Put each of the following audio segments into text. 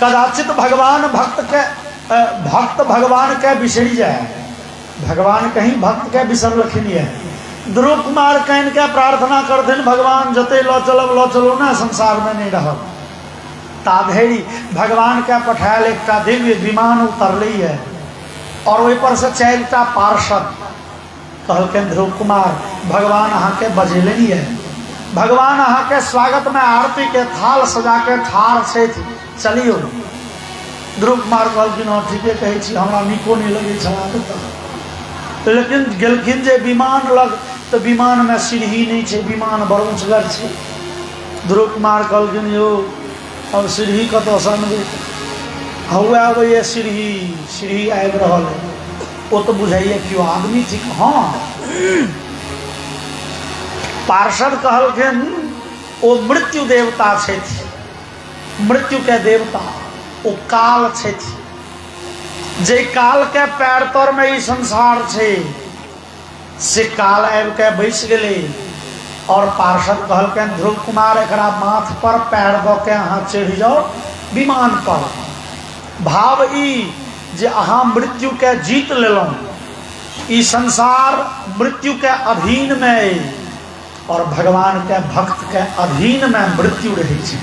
कदाचित भगवान भक्त भगवान के बिसरी जाए, भगवान कहीं भक्त के बिसर लखिन है। ध्रुव कुमार कहन के प्रार्थना कर दिन भगवान जते लो चलो ना संसार में नहीं रहो। ताधेरी भगवान के पठायल एक दिव्य विमान उतरली है और वही पर से 4टा पार्षद कहलकन ध्रुव कुमार भगवान अहाँ के बजेले नहीं है, भगवान अहाँ के स्वागत में आरती के थाल सजा के ठार से चलियो। ध्रुव कुमार कहलखिन हाँ ठीके कहै छी, हमरा नीको नहीं लगे छला, लेकिन गेलखिन जे विमान लग तो विमान में सीढ़ी नहीं है, विमान बड़ ऊँचगर है। ध्रुव कुमार कहलखिन यो अब सीढ़ी कतौ से अनबै, हुए अब ये सीढ़ी आबि रहल है, वो तो बुझाइए क्यों आदमी थी। हाँ पार्षद कहलखिन वो मृत्यु देवता है, मृत्यु के देवता वो काल है, जे काल के पैर तर में ही संसार है, से काल आबि के बैस गेले और पार्षद कहलकन ध्रुव कुमार एकरा माथ पर पैर दऽ के अहाँ चढ़ि जाओ विमान पर। भाव ई जे अहाँ मृत्यु के जीत लेलहुँ, ई संसार मृत्यु के अधीन में अइ और भगवान के भक्त के अधीन में मृत्यु रहै छै।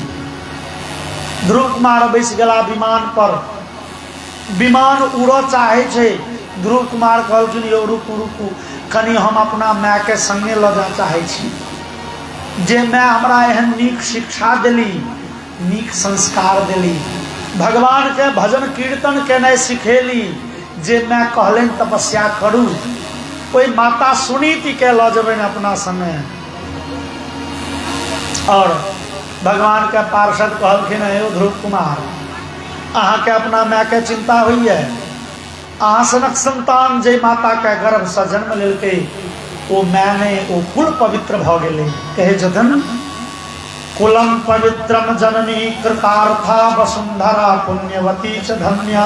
ध्रुव कुमार बैस गेला विमान पर, विमान उड़ऽ चाहे छै। ध्रुव कुमार कहलखिन यौ रुकू रुकू, कनि हम अपना माय के संगे लऽ जा चाहे छी, जे माय हमरा एहन नीक शिक्षा देली, नीक संस्कार देली, भगवान के भजन कीर्तन केनाइ सिखेली, जे माय कहलनि तपस्या करू, ओहि माता सुनीति के लऽ जेबनि अपना संगे। और भगवान के पार्षद कहलखिन हे ध्रुव कुमार, अहाँ के अपना माय के चिंता होइए, अहाँ सनक संतान जे माता के गर्भ से जन्म लेलकै ओ माय ने ओ कुल पवित्र भ गेलै। कहे छथिन कुलम पवित्रम जननी कृतार्था वसुंधरा पुण्यवती च धन्या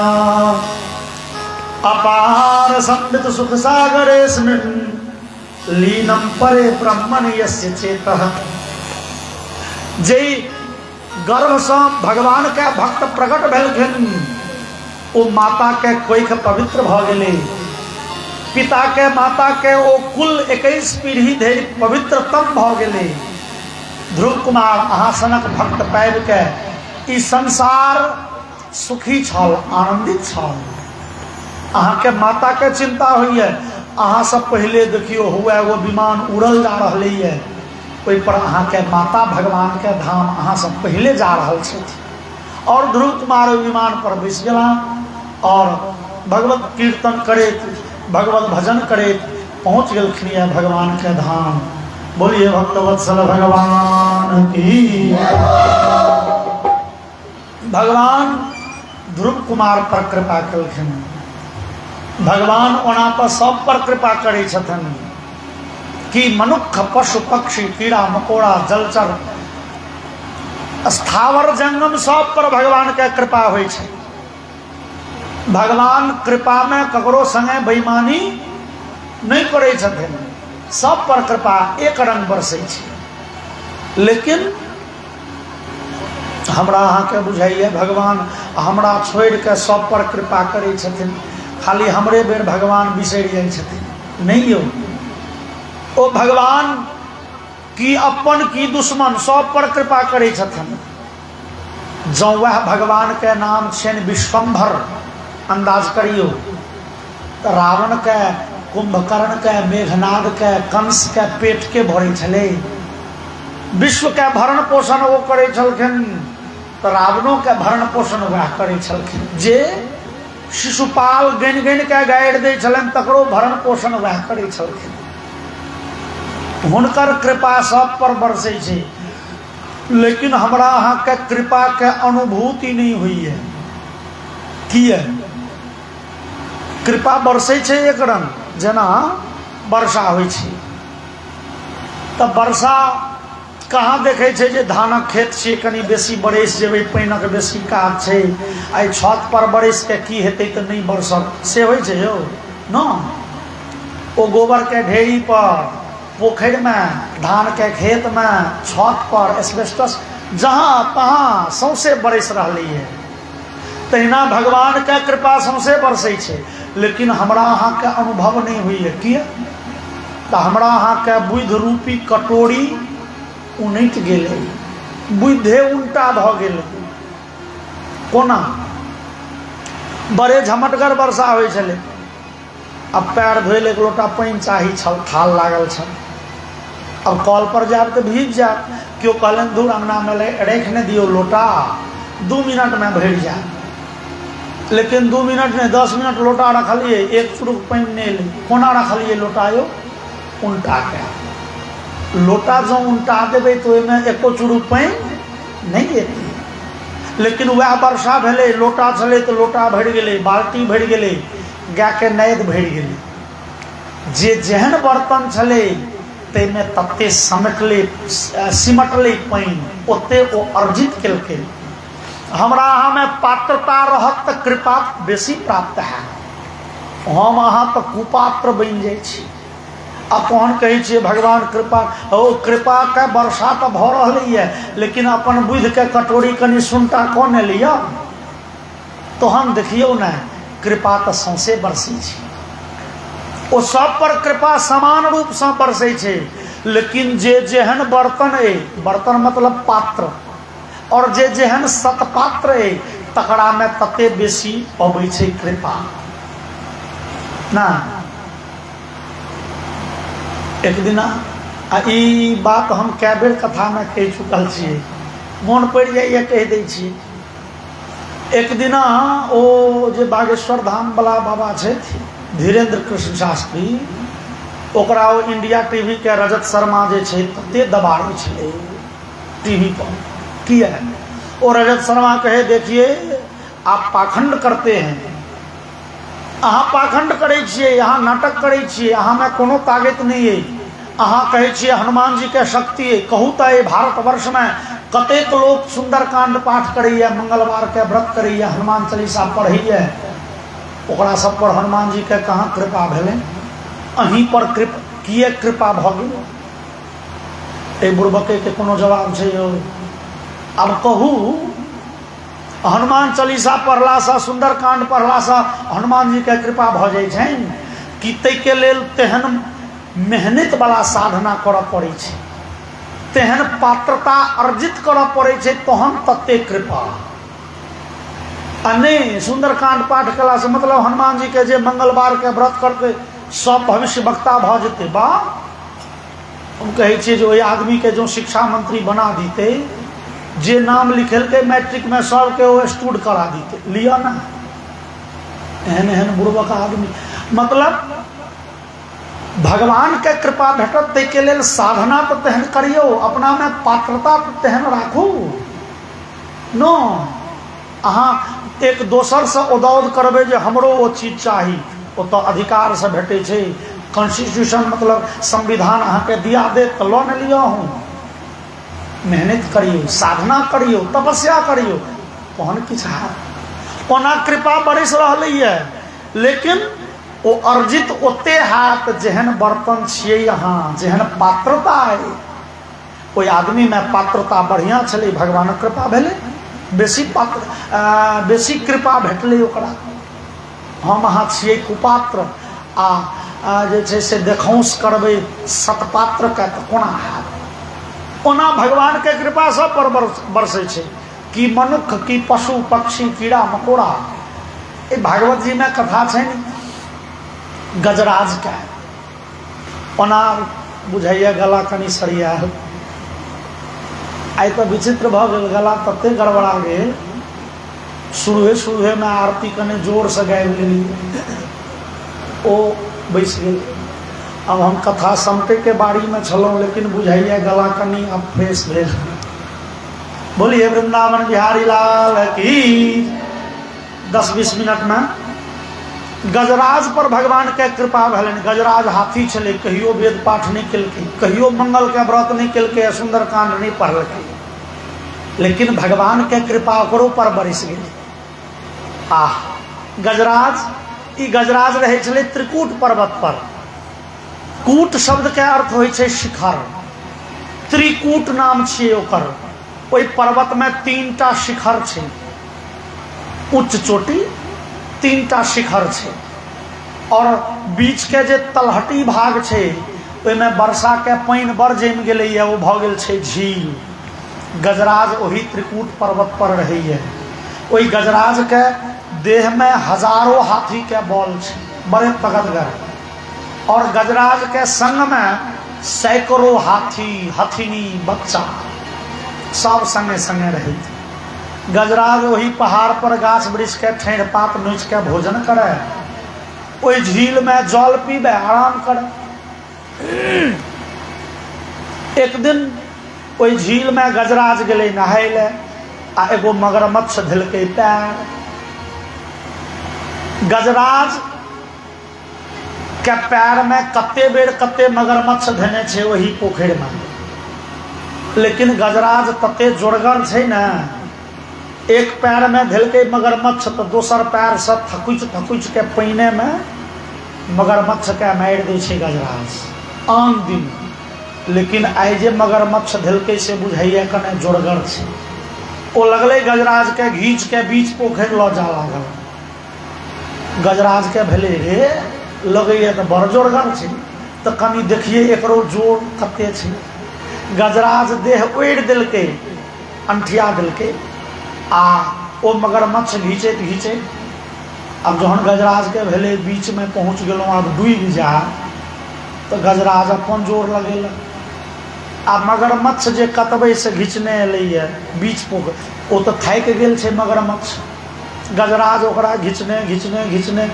अपार संवित सुख सागरेस्मिन् लीनम परे ब्रह्मण यस्य चेतः। जे गर्भ से भगवान के भक्त प्रकट भेलखिन ओ माता के कोख पवित्र भ गेलै, पिता के माता के ओ कुल 21 पीढ़ी धरि पवित्रतम भ गेलै। ध्रुव कुमार अहाँ सनक भक्त पाबि के ई संसार सुखी छल, आनंदित छल। अहाँ के माता के चिंता होइए, अहाँ सब पहले देखियो हुए वो विमान उड़ल जा रहलै है, ओहि पर अहाँ के माता भगवान के धाम अहाँ सब पहले जा रहल छथि। और ध्रुव कुमार विमान पर बैस गेला और भगवत कीर्तन करैत, भगवत भजन करैत पहुँच गेलखिन है भगवान के धाम। बोलिए भक्तवत्सल भगवान की। भगवान ध्रुव कुमार पर कृपा केलखिन। भगवान ओना पर सब पर कृपा करै छथिन कि मनुख पशु पक्षी कीड़ा मकोड़ा जलचर स्थावर जंगम सब पर भगवान के कृपा होइ छै। भगवान कृपा में ककरो संगे बेईमानी नहीं करै छथिन, सब पर कृपा एक रंग बरसै छै। लेकिन हमरा अहाँ के बुझाइए भगवान हमरा छोड़ के सब पर कृपा करै छथिन, खाली हमरे बेर भगवान बिसरि जाइ छथिन। नहीं यौ, ओ भगवान की अपन की दुश्मन सब पर कृपा करै छथिन। जँ वह भगवान के नाम छनि विश्वम्भर, अंदाज करियो तो रावण के, कुंभकर्ण के, मेघनाद के, कंस के पेट के भरे छले, विश्व के भरण पोषण वो करे छलखिन, तो रावणों के भरण पोषण वह करे छलखिन। जे शिशुपाल गनि गनि के गाड़ि दै छलनि तकरो भरण पोषण वह करे छलखिन। हुनकर कृपा सब पर बरसै छै, लेकिन हमरा अहाँ के कृपा के अनुभूति नहीं हुई है। किए कृपा बरसै छै एक रंग, जेना वर्षा होइ छै तऽ वर्षा कहाँ देखे छै जे धानक खेत छै कनि बेसी बरस जेबै, पानिक बेसी काज छै, आई छत पर बरस के की हेतै तऽ नहीं बरसत, से होइ छै यौ न। ओ गोबर के ढेरी पर, पोखरि में, धान के खेत में, छत पर, एस्बेस्टस जहाँ तहाँ सौंसे बरस रहलै है। तहिना भगवान के कृपा सौंसे बरसै छै, लेकिन हमरा अहाँ के अनुभव नहीं हुई है। किया तऽ हमरा अहाँ के बुद्धि रूपी कटोरी उनटि गेलै, बुद्धे उल्टा भ गेलै। कोना बड़े झमटगर वर्षा होइ छलै, अब पैर धोए ले एक लोटा पानि चाही छल, थाल लागल छल, अब कल पर जाब तऽ भीज जाब। केओ कहलनि दूर अंगना में राखि नहि दियौ लोटा, 2 मिनट में भरि जायत। लेकिन 2 मिनट नहीं 10 मिनट लोटा रखलिए, एक चुरुक पानि नहीं ले। कोना रखलिए लोटा यौ? उल्टा के। लोटा जो उल्टा देबै तो ओहिमे एको चुरुक पानि नहीं एतै। लेकिन वह वर्षा भेलै, लोटा छलै तऽ लोटा भरि गेलै, बाल्टी भरि गेलै, गाय के नैद भरि गेलै। जे जेहन बर्तन छलै ताहिमे तते सिमटलै पानि, ओते ओ अर्जित केलकै। हमरा अहाँ में पात्रता रहत तऽ कृपा बेसी प्राप्त है। हम अहाँ तऽ कुपात्र बनि जाइ छी। अपन कहे छे भगवान कृपा ओ कृपा के वर्षा तो भ रही है, लेकिन अपन बुध के कटोरी कनी सुनता कौन लिया। तो हम देखियो ना कृपा तो सौंसे बरसी छे, ओ सब पर कृपा समान रूप से बरसे छे, लेकिन जे जेहन बर्तन है, बर्तन मतलब पात्र, और जे जेहन सतपात्र है तकड़ा में तते बेसी अबै छे कृपा ना। एक दिन ई बात हम कै बेर कथा में कह चुकल छे, मोन पड़ जाइए कह दै छी। एक दिन ओ जे बागेश्वर धाम वाला बाबा छे धीरेन्द्र कृष्ण शास्त्री, ओकरा ओ इंडिया टीवी के रजत शर्मा जे छे तते दबाड़े छे टीवी पर। किया ओ रजत शर्मा कहे देखिए आप पाखंड करते हैं, अहाँ पाखंड करे छिए, यहाँ नाटक करे छिए, अहाँ में कोनो ताकत नहीं है। अहाँ कहे छिए हनुमान जी के शक्ति है, कहू तो ये भारतवर्ष में कतेक लोग सुंदरकांड पाठ करैया, मंगलवार के व्रत करैया, हनुमान चालीसा पढ़ैया, ओकरा सब पर हनुमान जी के कहाँ कृपा भेलै? अहीं पर किए कृपा भ गेल? ए बुड़बके के कोनो जवाब छै यौ? अब कहू हनुमान चालीसा पढ़ला से, सुंदरकांड पढ़ला से हनुमान जी के कृपा भ जाय छनि कि तै के लेल तेहन मेहनत वाला साधना करऽ पड़ै छै, तेहन पात्रता अर्जित करऽ पड़ै छै, तहन तते कृपा। आ नहीं सुंदरकांड पाठ कला से मतलब हनुमान जी के जे मंगलवार के व्रत करके सब भविष्य वक्ता भ जेते। बा हम कहे छिए जो ओहि आदमी के जो शिक्षा मंत्री बना दीते, जे नाम लिखेल के मैट्रिक में सबके वो स्टूड करा दीते, लिया ना एहन एहन बुड़बक आदमी। मतलब भगवान के कृपा भेटत तै के लेल साधना तो तेहन करियो, अपना में पात्रता तो तेहन राखू नो। अहाँ एक दोसर से उदौद करबे जे हमरो वो चीज चाही, वो तो अधिकार से भेटे छे। कॉन्स्टिट्यूशन मतलब संविधान अहाँ के दिया दे तो लो न लिया हूँ। मेहनत करियो, साधना करियो, तपस्या करियो, कौन किछ है ओना कृपा बरस रही है, लेकिन वो अर्जित ओते हाथ जेहन बर्तन छिए यहाँ, जेहन पात्रता है, कोई आदमी में पात्रता बढ़िया छलै, भगवान कृपा भेलै, बेसी पात्र बेसी कृपा भेटलै ओकरा। हम अहाँ छिए कुपात्र, आ जे छै से देखौंस करबै सतपात्र के तऽ कोना हैत? ओना भगवान के कृपा सब पर बरसे छे, कि मनुख की पशु पक्षी कीड़ा मकोड़ा। ए भागवत जी में कथा छै गजराज के, ओना बुझाइए गला कनी सरिया, आई तो विचित्र भ गेल, गला तते गड़बड़ा गेल, शुरुए में आरती कने जोर से गाबि लेली, ओ बैस गेल। अब हम कथा समटे के बारी में छलौं, लेकिन बुझाइए गला कनी अब फ्रेश भेल। बोलिए वृंदावन बिहारी लाल की। 10-20 मिनट में गजराज पर भगवान के कृपा भेलनि। गजराज हाथी छलै, कहियो वेद पाठ नहीं केलकै, कहियो मंगल के व्रत नहीं केलकै, सुंदरकांड नहीं पढ़लकै, लेकिन भगवान के कृपा ओकरो पर बरस गेलै। गजराज, ई गजराज रहे छलै त्रिकूट पर्वत पर। कूट शब्द के अर्थ होइ छै शिखर, त्रिकूट नाम छियै ओकर। ओहि पर्वत में 3टा शिखर छै, उच्च चोटी, 3टा शिखर छै, और बीच के जे तलहटी भाग छै ओहिमे वर्षा के पानि बड़ जमि गेलैए, ओ भऽ गेल छै झील। गजराज ओही त्रिकूट पर्वत पर रहैए। ओहि गजराज के देह में हजारों हाथी के बल छै, बड़े तगड़गर, और गजराज के संग में सैकड़ों हाथी हथिनी बच्चा सब संगे संगे रहे। गजराज वही पहाड़ पर गाछ वृक्ष के ठेढ़ पात नोच के भोजन करे, ओहि झील में जल पीबे, आराम करे। एक दिन ओहि झील में गजराज गेलै नहाय ले, आ एगो मगरमच्छ धैलकै पैर। गजराज के पैर में कते बेर कते मगरमच्छ धेने छै वही पोखरि में, लेकिन गजराज तते जोरगर छै ने, एक पैर में धेलकै मगरमच्छ तो दोसर पैर से थकुच थकुच के पानी में मगरमच्छ के मारि दै छै गजराज। आन दिन। लेकिन आइ जे मगरमच्छ धेलकै से बुझाइए कने जोरगर छै। ओ लगलै गजराज के घींच के बीच पोखरि लऽ जा लागल। गजराज के भेलै रे लगैए तऽ बड़ जोरगर छै, तऽ कनि देखिए एकरो जोर कते छै। गजराज देह ओढ़ि देलकै, अंठिया देलकै, आ ओ मगरमच्छ घींचैत घींचैत अब जहन गजराज के भेलै बीच में पहुँच गेलहुँ, आब डूबि जा, तो गजराज अपन जोर लगेलक। आ मगरमच्छ जे कतबै से घिचने एलैए बीच पोखरि, ओ तऽ थाकि गेल छै मगरमच्छ। गजराज ओकरा घिचने घिचने घिचने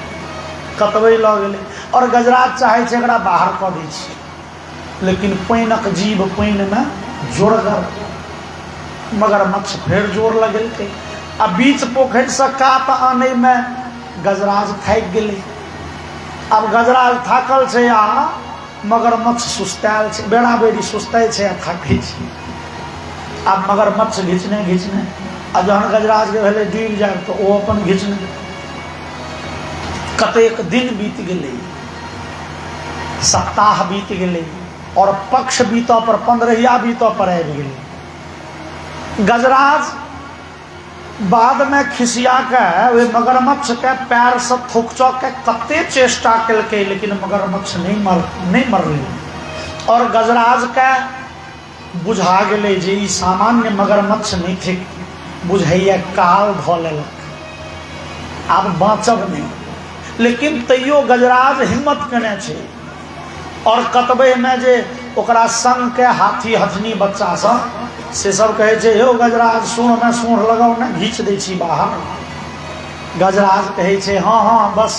कतबै लऽ गेलै, और गजराज चाहै छै एकरा बाहर कऽ दै छै, लेकिन पानिक जीव पानिमे जोरगर। मगरमच्छ फेर जोर लगेलकै, आ बीच पोखरिसँ कात आनैमे गजराज थाकि गेलै। आब गजराज थाकल छै आ मगरमच्छ सुस्तायल छै, बेड़ा बेड़ी सुस्तै छै आ थाकै छै। आब मगरमच्छ घिचने घिचने, आ जहन गजराज के भेलै डूबि जाए तऽ ओ अपन घिचने। कतेक दिन बीत गेलै, सप्ताह बीत गेलै, और पक्ष बीतऽ पर 15 बीतऽ पर आबि गेलै। गजराज बाद में खिसिया के ओहि मगरमच्छ के पैर से थुकचऽ के कते चेष्टा केलकै, लेकिन मगरमच्छ नहीं मरलै। और गजराज के बुझा गेलै जे ई सामान्य मगरमच्छ नहीं थिक, बुझाइए काल धऽ लेलक, आब बाँचब नहीं। लेकिन तैयो गजराज हिम्मत केने छै, और कतबै में जे ओकरा संग के हाथी हथनी बच्चा सब से सब कहै छै, यौ गजराज सूँढ़ में सूँढ़ लगाओ ने, घींच दै छी बाहर। गजराज कहै छै हाँ हाँ बस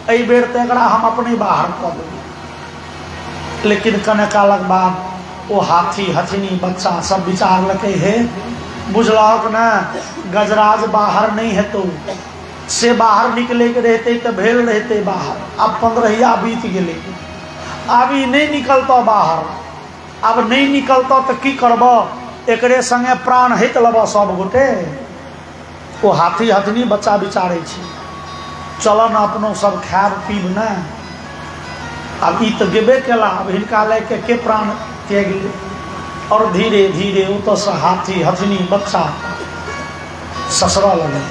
एहि बेर तऽ एकरा हम अपने बाहर कऽ देबै। लेकिन कने कालक बाद ओ हाथी हथनी बच्चा सब विचारलकै, हे बुझलक ने गजराज बाहर नहीं हेतौ, से बाहर निकलैके रहतै तऽ भेल रहतै बाहर। आब 15 बीत गेलै, आब ई नहीं निकलतौ बाहर, आब नहीं निकलतौ तऽ की करबह, एकरे संगे प्राण हित लेबऽ सब गोटे। ओ हाथी हथनी बच्चा विचारै छै, चल न अपनो सब खायब पीब ने, आब ई तऽ गेबे केला, आब हिनका लए के प्राण त्याग ले। और धीरे धीरे ओतऽसँ हाथी हथनी बच्चा ससरऽ लगलै।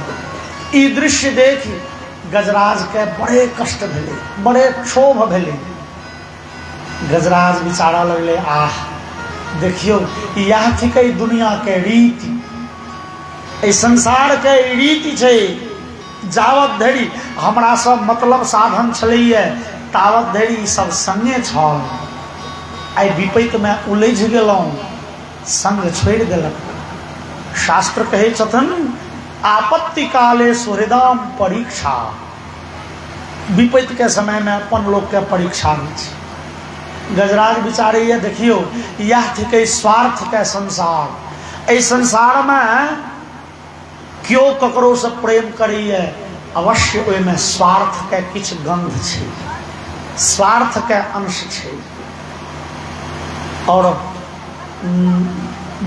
ई दृश्य देख गजराज के बड़े कष्ट भेलै, बड़े क्षोभ भेलै। गजराज विचारऽ लगलै, आह देखियो यह थिकै दुनिया के रीति, एहि संसार के रीति छै। जावत धरि हमरा सब मतलब साधन छलैए तावत धरि सब संगे छल, आइ विपैत में उलझि गेलहुँ, संग छोड़ि देलक। शास्त्र कहै छथिन, आपत्ति काले सुहृदाम परीक्षा। विपैत के समय में अपन लोग के परीक्षा होइ छै। गजराज विचारैए देखियो यह थिकै स्वार्थ के संसार, एहि संसार में क्यों ककरो से प्रेम करैए, अवश्य ओहिमे स्वार्थ के किछु गंध छै, स्वार्थ के अंश छै। और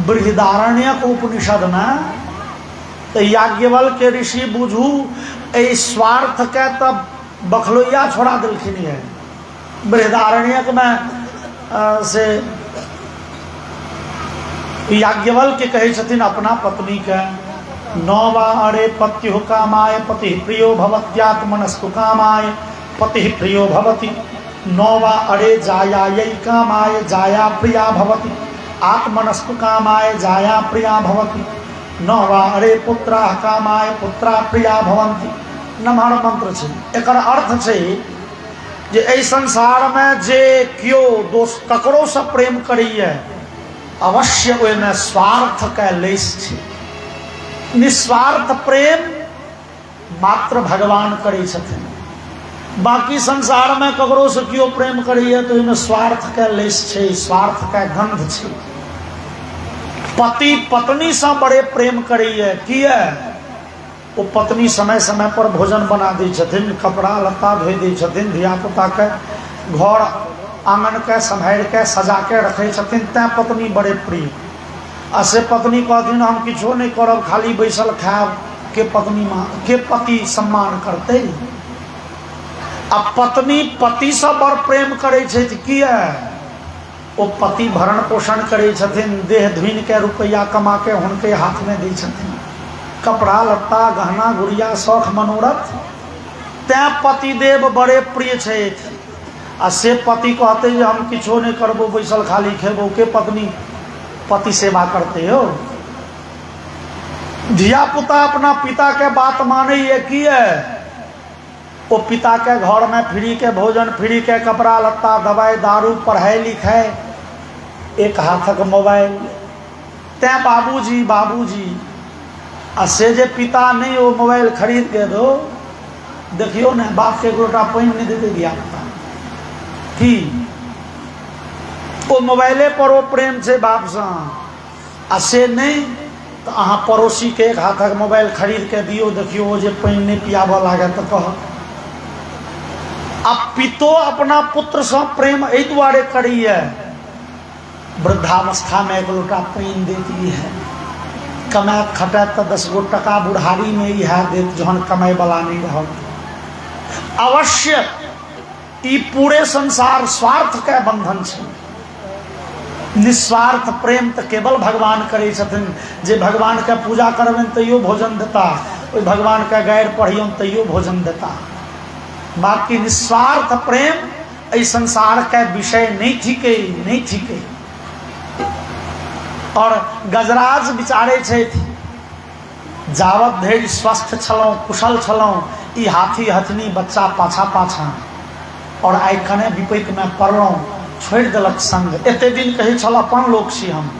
बृहदारण्यक उपनिषद में तऽ याज्ञवल्क्य ऋषि बुझू एहि स्वार्थ के तऽ बखलोइया छोड़ा देलखिन है। बृहदारण्यक में से याज्ञवल्क्य कहै छथिन अपना पत्नी के, नौवा अरे पत्यु कामाय पति प्रियो भवत्यात्मनस्तु कामाय पति प्रियो भवति, नौवा अरे जायायै कामाय जाया प्रिया भवति, आत्मनस्तु कामाय जाया प्रिया भवति, नौवा अरे पुत्रा कामाय पुत्रा प्रिया भवन्ति। नम्हर मंत्र छै। एकर अर्थ छै जे एहि संसार में जे कियो दोस्त ककरो से प्रेम करैए, अवश्य ओहिमे स्वार्थ के लेस छै। निस्वार्थ प्रेम मात्र भगवान करै छथिन। बाकी संसार में ककरो से कियो प्रेम करैए तो ओहिमे स्वार्थ के लेस छै, स्वार्थ के गंध छै। पति पत्नी से बड़े प्रेम करैए, किया वो पत्नी समय समय पर भोजन बना दै छथिन, कपड़ा लत्ता धोइ दै छथिन, धियापुता के घर आंगन के सम्हारि के सजा के रखे छथिन, तैं पत्नी बड़े प्रिय। आ से पत्नी कहथिन हम किछो नहीं करब, खाली बैसल खायब, के पत्नी के पति सम्मान करते। आ पत्नी पति से बड़ प्रेम करे छै, किया वो पति भरण पोषण करे छथिन, देह धुन के रुपया कमा के हुनके हाथ में दै छथिन, कपड़ा लत्ता गहना गुड़िया शौख मनोरथ, तैं पतिदेव बड़े प्रिय छथि। आ से पति कहते जे हम किछो नहीं करबो, बैसल खाली खेबो, के पत्नी पति सेवा करते हो। धिया पुता अपना पिता के बात माने ये की है, वो पिता के घर में फ्री के भोजन, फ्री के कपड़ा लत्ता, दवाई दारू, पढ़ाई लिखाई, एक हाथक मोबाइल, तैं बाबूजी बाबूजी। आ से जे पिता नहीं वो मोबाइल खरीद के दो, देखियो ने बाप के एक लोटा पानी नहीं देते धिया पुता की, वो मोबाइले पर वो प्रेम से बाप से। आ से नहीं तो अहाँ पड़ोसी के एक हाथक मोबाइल खरीद के दियो, देखियो वो जे पानी नहीं पियाबऽ लागे तो कह। अब पितो अपना पुत्र से प्रेम एहि दुआरे करिए, वृद्धावस्था में एक लोटा पानी देती है, कमाए खटे तो 10 गो टका बुढ़ारी में यह देत जहन कमाए वाला नहीं रह। अवश्य ई पूरे संसार स्वार्थ के बंधन है, निस्वार्थ प्रेम तो केवल भगवान करे छथिन। जे भगवान के पूजा करबन तैयो भोजन देता, ओइ भगवान के गैर पढ़ियन तैयो भोजन देता। बाकी निस्वार्थ प्रेम इस संसार के विषय नहीं ठीके, नहीं ठीके। और गजराज विचारे छथि, जावत धरि स्वस्थ छलौं कुशल छलौं, ई हाथी हथनी बच्चा पाछा पाछा, और आइ कने विपैत में पड़लौं, छोड़ देलक संग। एते दिन कहे छल अपन लोक छी हम,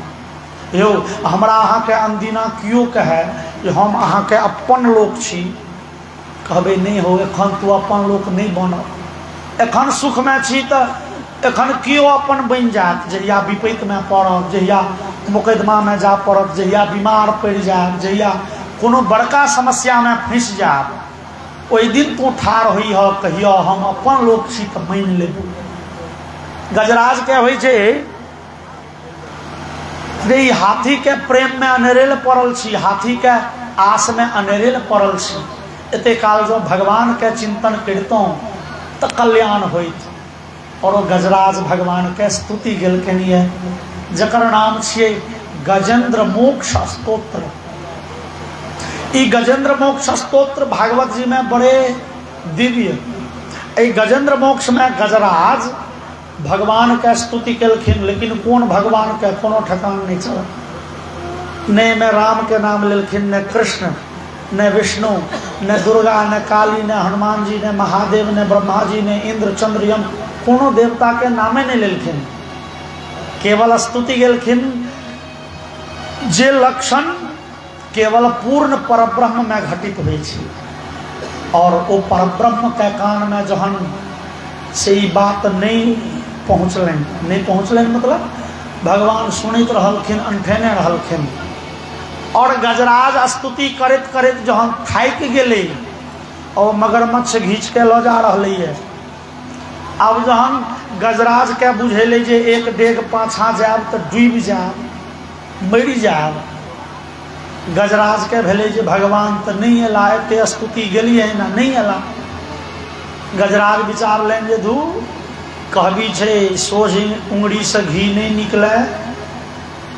यौ हमरा अहाँ के अनदिना कियो कहे जे हम अहाँ के अपन लोक छी, कहबे नहीं हो, एखन तू अपन लोक नहीं बन, एखन सुख में छी तो एखन कियो अपन बन जात। जहिया विपैत में पड़ब, जहिया मुकदमा में जा पड़ब, जहिया बीमार पड़ जाब, जहिया कोनो बड़का समस्या में फंस जाब, ओहि दिन तू ठाढ़ होई हो, कहियो हम अपन लोक छी तो मान लेबू। गजराज के होइ छै जे हाथी के प्रेम में अनेरेल पड़ल छी, हाथी के आस में अनेरेल पड़ल छी। एते काल जो भगवान के चिंतन करतों तो कल्याण होइत। और वो गजराज भगवान के स्तुति गेलखिन है, जकर नाम छियै गजेंद्र मोक्ष स्तोत्र। ई गजेंद्र मोक्ष स्तोत्र भागवत जी में बड़े दिव्य। ए गजेंद्र मोक्ष में गजराज भगवान के स्तुति केलखिन, लेकिन कौन भगवान के कोनो ठकान नहीं चल। ने में राम के नाम लेलखिन, ने कृष्ण, ने विष्णु, ने दुर्गा, ने काली, ने हनुमान जी, ने महादेव, ने ब्रह्मा जी, ने इंद्र चंद्र यम, कोनो देवता के नामे नहीं लेलखिन। केवल स्तुति गेलखिन जे लक्षण केवल पूर्ण परब्रह्म में घटित हुई छी। और वो परब्रह्म के कान में जहन से ई बात नहीं पहुँचलन, नहीं पहुँचलन मतलब भगवान सुनित रहलखिन, अनठेने रहलखिन। और गजराज स्तुति करत करत जहन थाकि गेले, और मगरमच्छ घींच के ल जा रहलै है। अब जहन गजराज के बुझेले जे एक डेग पाछा जाब तो डूब जाब, मरि जाब, गजराज के भेले जे भगवान तो नहीं अला, एते स्तुति गेलिए ना, नहीं अला। गजराज विचार लें जे धू कहबी छे सोझ उंगली से घी नहीं निकले,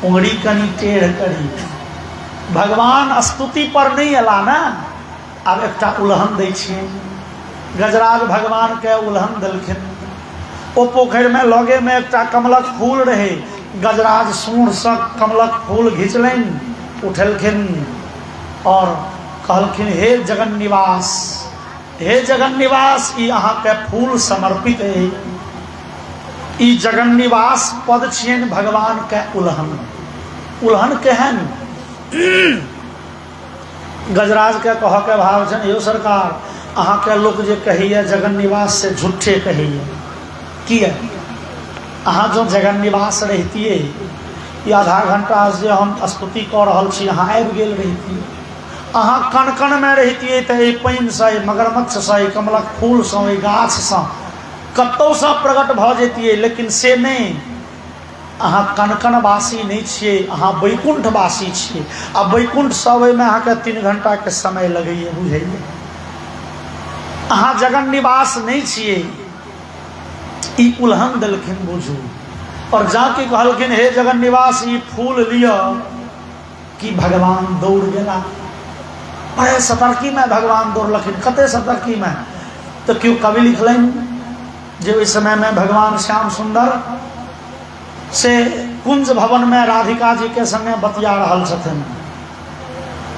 उंगली कनी टेढ़ करी। भगवान स्तुति पर नहीं अला ना, अब एकटा उल्हन दै छियै। गजराज भगवान के उल्हन देलखिन। ओ पोखरि में लगे में एकटा कमलक फूल रहे, गजराज सूंड से कमलक फूल घिचलनि, उठेलखिन और कहलखिन हे जगन निवास, हे जगन निवास, ई अहाँ के फूल समर्पित है। ई जगन निवास पद छियनि भगवान के उल्हन। उल्हन केहन? गजराज के कह के भाव छनि, यो सरकार अहाँ के लोक जे कहिए जगन निवास से झूठे कहिए। किए? अहाँ जो जगन निवास रहतिए, ये आधा घंटा से हम स्तुति कऽ रहल छी, अहाँ आबि गेल रहितिए। अहाँ कण कण में रहतिए तो ये पानि से, मगरमच्छ से, कमलक फूल से, गाछ से कतौ से प्रकट भऽ जैतिए, लेकिन से नहीं। अहाँ कनकनवासी नहीं छिए, अहाँ वैकुंठवासी छिए। आ वैकुंठ सब में अहाँ के 3 घंटा के समय लगैए, बुझैए। अहाँ जगन निवास नहीं छिए। ई उल्हन देलखिन बुझू। और जाके कहलखिन हे जगन निवास ई फूल लिया कि भगवान दौड़ गेला। बड़े सतर्की में भगवान दौड़लखिन, कते सतर्की में तो क्यों कवि लिखलन जो इस समय में भगवान श्याम सुंदर से कुंज भवन में राधिका जी के संगे बतिया रहल छथिन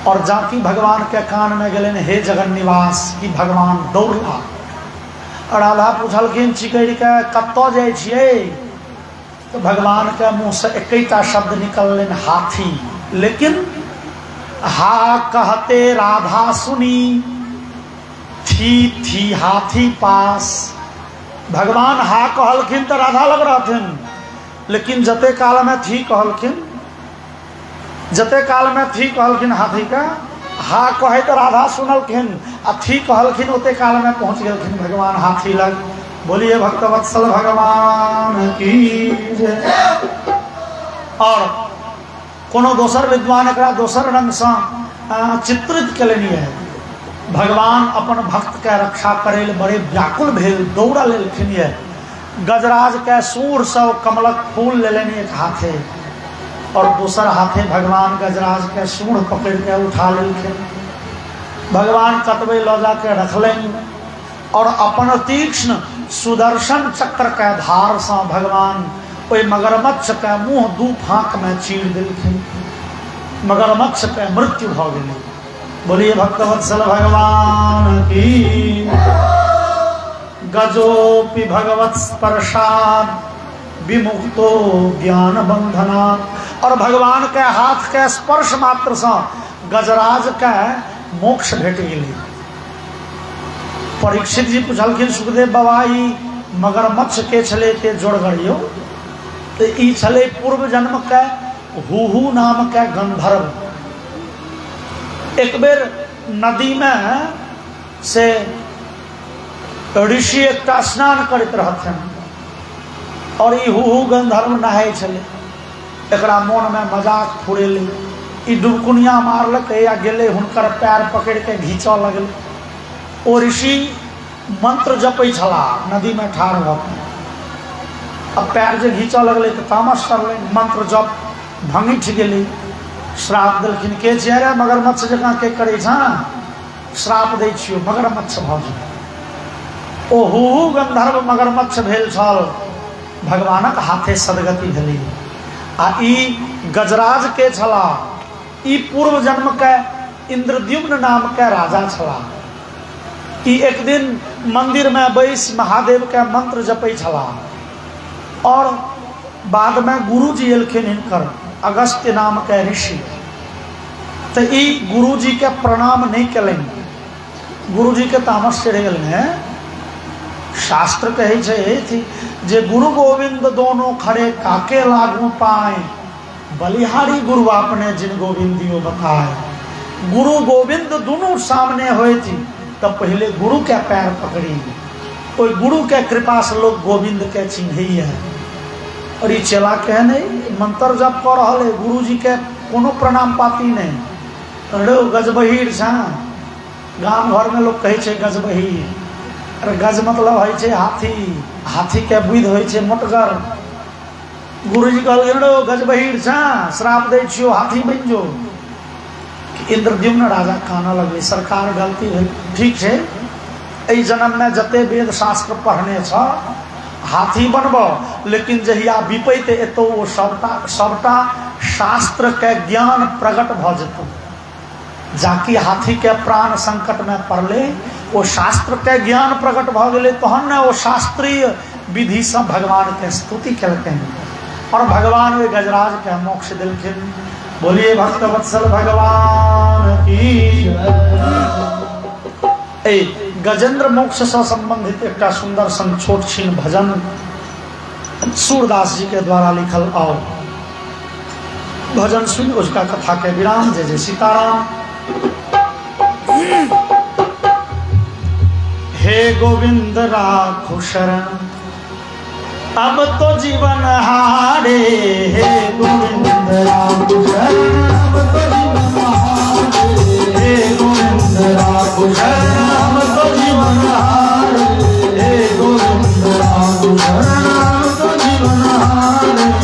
और जाकी भगवान के कान में गेलन हे जगन निवास कि भगवान दौड़ला। और राधा पूछलखिन चिकैर के कत्तो जाइ छियै तो भगवान के मुँह से एकटा शब्द निकलन हाथी। लेकिन हा कहते राधा सुनी थी हाथी पास। भगवान हा कहलखिन तो राधा लग रहथिन, लेकिन जते काल में थी कहलखिन, जते काल में थी कहलखिन हाथी का, हा कहे तो राधा सुनलखिन आ थी कहलखिन ओते काल में पहुंच गलखिन भगवान हाथी लग। बोलिए भक्तवत्सल भगवान की जय। और कोनो दोसर विद्वान एकरा दोसर रंग से चित्रित कलेनी है। भगवान अपन भक्त के रक्षा करे बड़े व्याकुल भेल, दौड़ा लेलखिन है। गजराज के सूर सब कमलक फूल ले लेनी एक हाथे और दूसर हाथे भगवान गजराज के सूढ़ पकड़ के उठा लेलखिन। भगवान कतबे लौ जाके रखलें और अपन तीक्ष्ण सुदर्शन चक्र के धार से भगवान ओई मगरमच्छ के मुँह दू फाँक में चीर देलखिन। मगरमच्छ के मृत्यु भ गेलै। बोलिए भक्तवत्सल भगवान की। गजोपि भगवत स्पर्शाद विमुक्तो ज्ञान बंधना। और भगवान के हाथ के स्पर्श मात्र से गजराज के मोक्ष भेट गेलै। परीक्षित जी पूछलखिन सुखदेव बाबा ई मगरमच्छ के छले के जोड़ गड़ियो तो ई छले पूर्व जन्म के हुहू नाम के गंधर्व। एक बेर नदी में से ऋषि एक स्नान करते रहथिन और ई हुहू गंधर्व नहाय छले। एकरा मन में मजाक फुरेले, ई डुबकुनिया मारलक या गेले हुनकर पैर पकड़ के घींचऽ लगल। ओ ऋषि मंत्र जपै छला नदी में ठाढ़ भ के। अब पैर जे घींचऽ लगले तो तामस करले, मंत्र जप भंगिठ गेलै। श्राप देलखिन के छियै रे मगरमच्छ जकाँ के करै छ, श्राप दै छियौ मगरमच्छ भऽ जाउ। ओ हुहू गंधर्व मगरमच्छ भेल छल, भगवानक हाथे सदगति भेलै। आ ई गजराज के छला, ई पूर्व जन्म के इंद्रद्युम्न नाम के राजा छला। ई एक दिन मंदिर में बैस महादेव के मंत्र जपै छला और बाद में गुरु जी एलखिन हिनकर अगस्त्य नाम के ऋषि। तो ई गुरु जी के प्रणाम नहीं कलन। गुरु जी के तामस चढ़ गए। शास्त्र कहे छे जे गुरु गोविंद दोनों खड़े काके लागू पाए, बलिहारी गुरु आपने जिन गोविंदियों बताए। गुरु गोविंद दोनों सामने हुए थी तब पहले गुरु के पैर पकड़ी। कोई गुरु के कृपा से लोग गोविंद के चिन्ह है। और ये चला कहे नहीं मंत्र जप कर रहा है, गुरु जी के कोनो प्रणाम पाती नहीं। अरे गजबहीर छा, गांव घर में लोग कहे छे गजबहीर। अरे गज मतलब है छे हाथी, हाथी के बुद्धि है छे मोटगर। गुरु जी कहल गजबहीर छा, श्राप दे छियो हाथी बन जो। इंद्रद्युम्न राजा काना लगे सरकार गलती है। ठीक है एहि जन्म में जते वेद शास्त्र पढ़ने छ हाथी बनब, लेकिन जहिया विपैत एतो वो सबटा शास्त्र के ज्ञान प्रकट भ जेतौ। जाकि हाथी के प्राण संकट में पड़ले वो शास्त्र के ज्ञान प्रकट भ गेले, तहन ने वो शास्त्रीय विधि से भगवान के स्तुति केलखिन और भगवान वे गजराज के मोक्ष दिलखिन। बोलिए भक्तवत्सल भगवान की। गजेंद्र मोक्ष से संबंधित एक सुंदर सन छोट छीन भजन सूरदास जी के द्वारा लिखल आओ भजन सुन उसका कथा के विराम। जय जय सीताराम। हे गोविंद राखो शरण अब तो जीवन हारे। हे गोविंद राखो शरण अब तो जीवन हारे। हे गोविंद राखो शरण अब तो जीवन हारे। हे गोविंद राखो शरण अब तो जीवन हारे।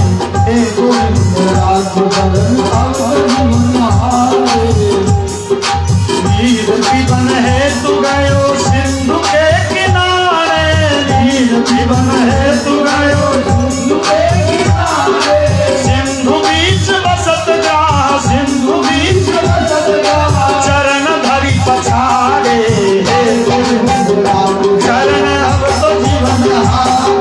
नीर पीवन हेतु गयो सिंधु के किनारे, नीर पीवन हेतु गयो सिंधु के किनारे, सिंधु बीच बसत जा, सिंधु बीच बसत जा, चरण धरि पछाड़े, चरण अब तो जीवन हारे,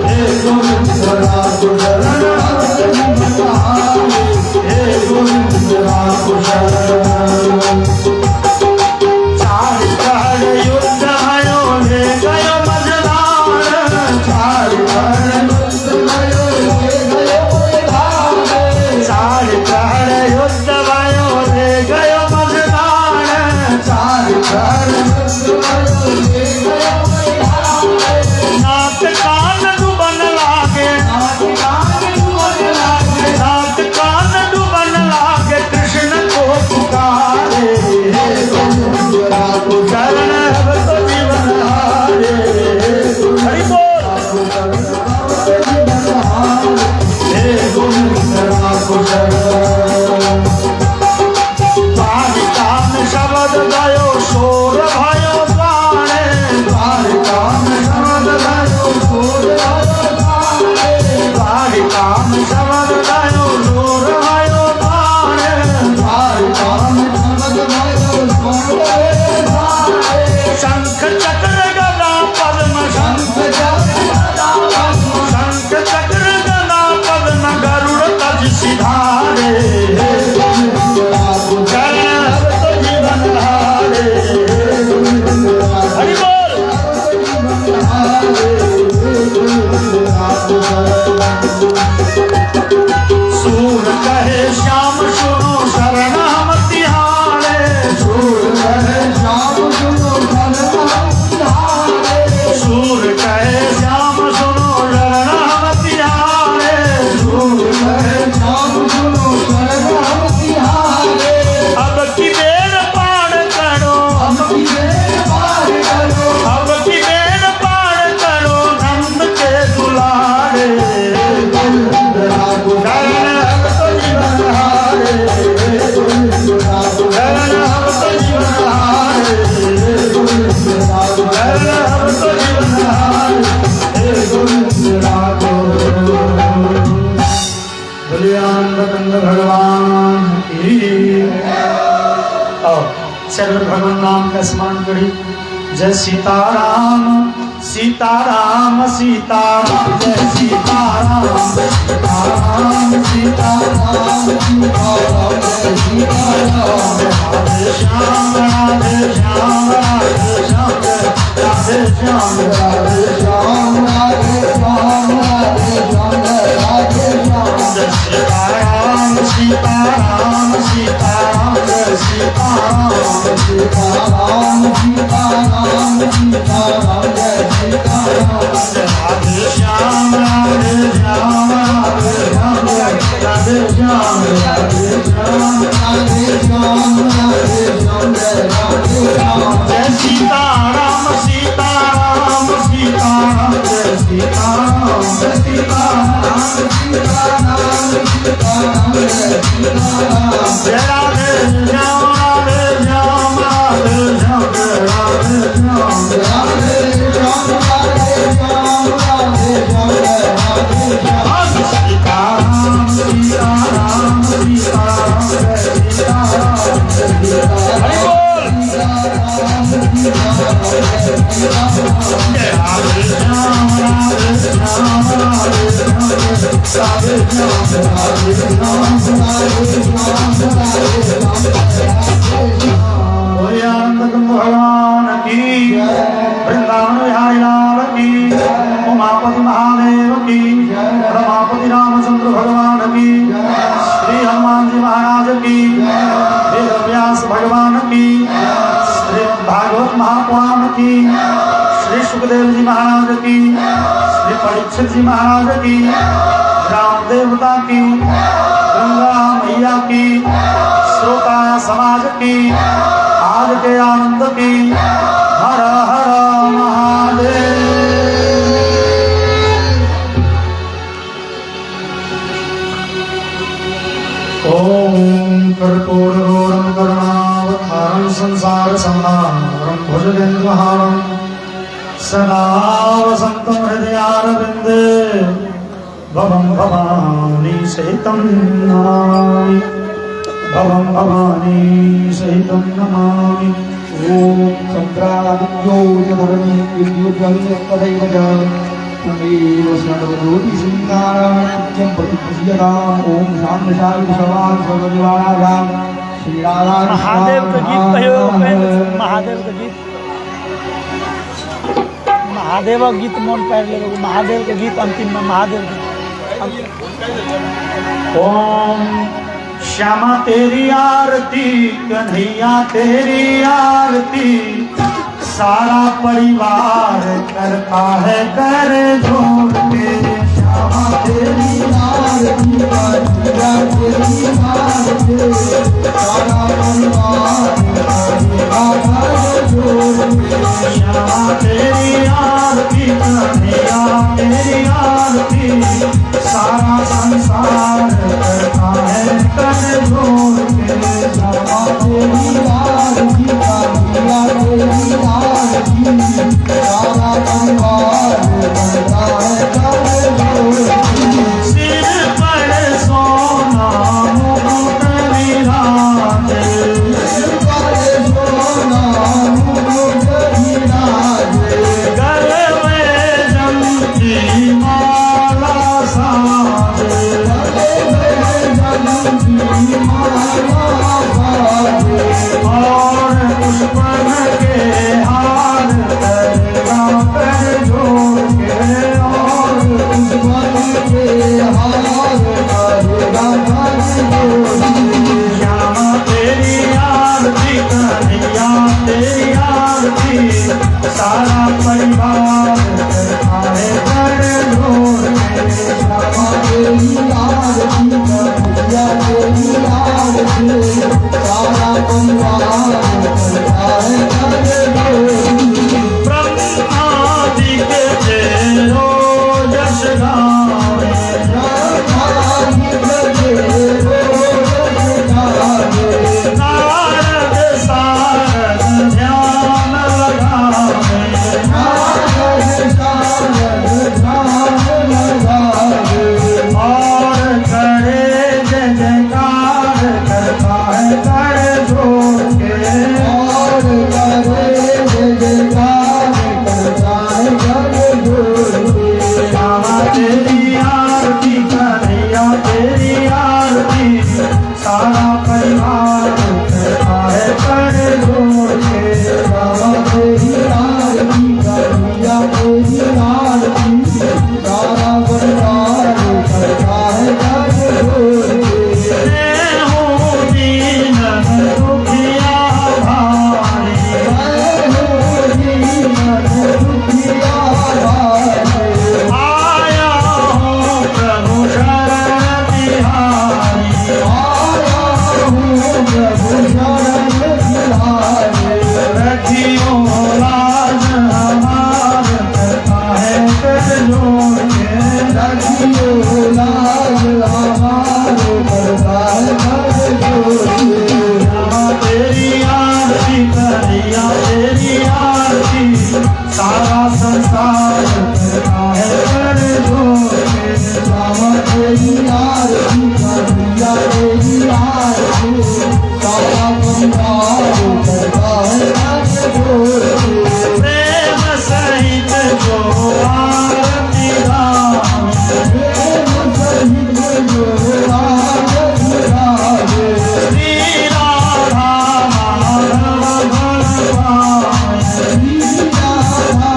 हे गोविंद राम शरण अब तो जीवन हारे, हे गोविंद राम शरण। चार प्रहर युद्ध भयो ले गयो मझधार, चार प्रहर युद्ध भयो ले गयो मझधार, चार प्रहर युद्ध भयो ले गयो मझधार, चार प्रहर युद्ध भयो ले गयो मझधार। नाक कान डूबन लागे, नाक कान डूबन लागे, नाक कान डूबन लागे, कृष्ण को पुकारे, शरण अब तो जीवन हारे, हरि बोल, हे गोविंद राम शरण। द्वारिका में शब्द गयो शोर भयो द्वारे, द्वारिका में शब्द गयो शोर भयो द्वारे, द्वारिका में शब्द गयो शोर भयो द्वारे, द्वारिका में शब्द गयो शोर भयो द्वारे। शंख चक्र गदा पद्म, शंख चक्र गदा पद्म, शंख चक्र गदा पद्म, गरुड़ तज सिधारे, शरण अब तो जीवन हारे, हरि बोल। सूर कहे श्याम सुनो शरण हम तिहारे, सूर कहे श्याम सुनो शरण हम तिहारे, सूर कहे श्याम सुनो शरण हम तिहारे, सूर कहे श्याम सुनो शरण हम तिहारे। अब की बेर पार करो, अब की बेर पार करो, अब की बेर पार करो, नंद के दुलारे, शरण अब तो जीवन हारे, शरण अब तो जीवन हारे, शरण अब तो जीवन हारे, हे गोविंद राम। बलियानंद भगवान की। और चरण भगवान नाम का स्मरण करी। जय सीताराम सीताराम सीताराम, जय सीताराम सीताराम सीताराम सीताराम, जय सीताराम। राधे श्याम राधे श्याम राधे श्याम, राधे श्याम राधे श्याम राधे श्याम राधे श्याम, राधे श्याम। जय सीताराम सीताराम सीताराम, जय सीताराम सीताराम सीताराम सीताराम, जय सीताराम। राधे श्याम राधे श्याम राधे श्याम, राधे श्याम राधे श्याम राधे श्याम राधे श्याम, राधे श्याम। जय सीताराम सीताराम सीताराम, जय सीताराम सीताराम सीताराम सीताराम, जय सीताराम। जय राधे श्याम राधे श्याम राधे श्याम, राधे श्याम राधे श्याम राधे श्याम राधे श्याम, राधे श्याम। सीताराम सीताराम सीताराम, जय सीताराम सीताराम। हरि बोल। जय राधे श्याम राधे श्याम राधे श्याम, राधे श्याम राधे श्याम राधे श्याम राधे श्याम। आनंद भगवान की, वृंदावन बिहारी लाल की, उमापति महादेव की, रमापति रामचंद्र भगवान की, श्री हनुमान जी महाराज की, वेद व्यास भगवान की, श्री भागवत महापुराण की, श्री सुखदेव जी महाराज की, श्री परीक्षित जी महाराज की, राम देवता की, गंगा मैया की, श्रोता समाज की, आज के आनंद की। हर हर महादेव। ओम कर्पूरगौरम करुणावतारं संसार संहारं भुजगेन्द्रहारं सदा वसन्तं हृदयारविन्दे भवं भवानी सहितं नमामि भवं भवानी सहितं नमामि। ओम चंद्रादित्यो धर्मे विद्युज्जलितदैव च त्वमेव शरणवरोति श्रीनारायणं प्रतिपश्यता। ओम शांतशायी सवान सर्वनिवारायां श्री राधा महादेव का गीत कहियो महादेव का गीत महादेव का गीत मन पार ले महादेव के गीत अंतिम में महादेव ओम श्यामा तेरी आरती कन्हैया तेरी आरती सारा परिवार करता है कर जोड़ के। श्यामा तेरी आरती कन्हैया तेरी आरती सारा परिवार करेगा कर जोड़ के। श्यामा तेरी आरती कन्हैया तेरी आरती सारा संसार करता है कर जोड़ के। श्यामा तेरी आरती कन्हैया तेरी आरती सारा परिवार करता है कर जोड़ के। सिर पर सोना मुकुट विराजे सिर पर सोना मुकुट विराजे गले में जमती माला साजे गले में जमती माला साजे और पुष्पन के हार करेगा कर जोड़ के। और पुष्पन के हार करेगा कर जोड़ के। श्यामा तेरी आरती कन्हैया तेरी आरती सारा परिवार करता है कर जोड़ के। श्यामा तेरी आरती कन्हैया तेरी आरती सारा परिवार करता है कर जोड़ के। ब्रह्मादि के तेरो यश गावे ब्रह्मादि के तेरो यश गावे नारद सारद ध्यान लगावे नारद सारद ध्यान लगावे और करे जय जयकार करता है कर जोड़ के। और करे जय जयकार करता है कर जोड़ के। श्यामा तेरी आरती कन्हैया तेरी आरती सारा परिवार करता है कर जोड़ के। श्यामा तेरी आरती कन्हैया तेरी आरती सारा परिवार करता है कर जोड़ के। मैं हूँ दीन दुखिया भाई मैं हूँ दीन दुखिया भाई आया हूँ प्रभु शरण तिहारी आया हूँ प्रभु शरण तिहारी। रखियो लाज हमार करता है कर जोड़ के। रखियो लाज हमार करता है कर जोड़ के। श्यामा तेरी आरती कन्हैया तेरी आरती सारा संसार करता है कर जोड़ के। श्यामा तेरी आरती कन्हैया तेरी आरती सारा परिवार करता है कर जोड़ के। प्रेम सहित जो आरती गावे प्रेम सहित जो आरती गावे श्री राधा माधव भगवान श्री राधा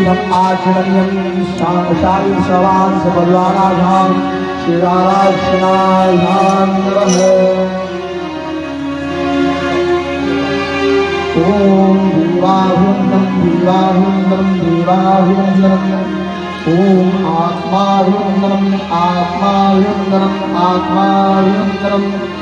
ईदम् आचरणीयं शांशायि सवांस परिवाराधाम शिवाराधनाय नमः। ओम देवाहुन्दं देवाहुन्दं देवाहुन्दं ओम आत्माहुन्दं आत्माहुन्दं आत्माहुन्दं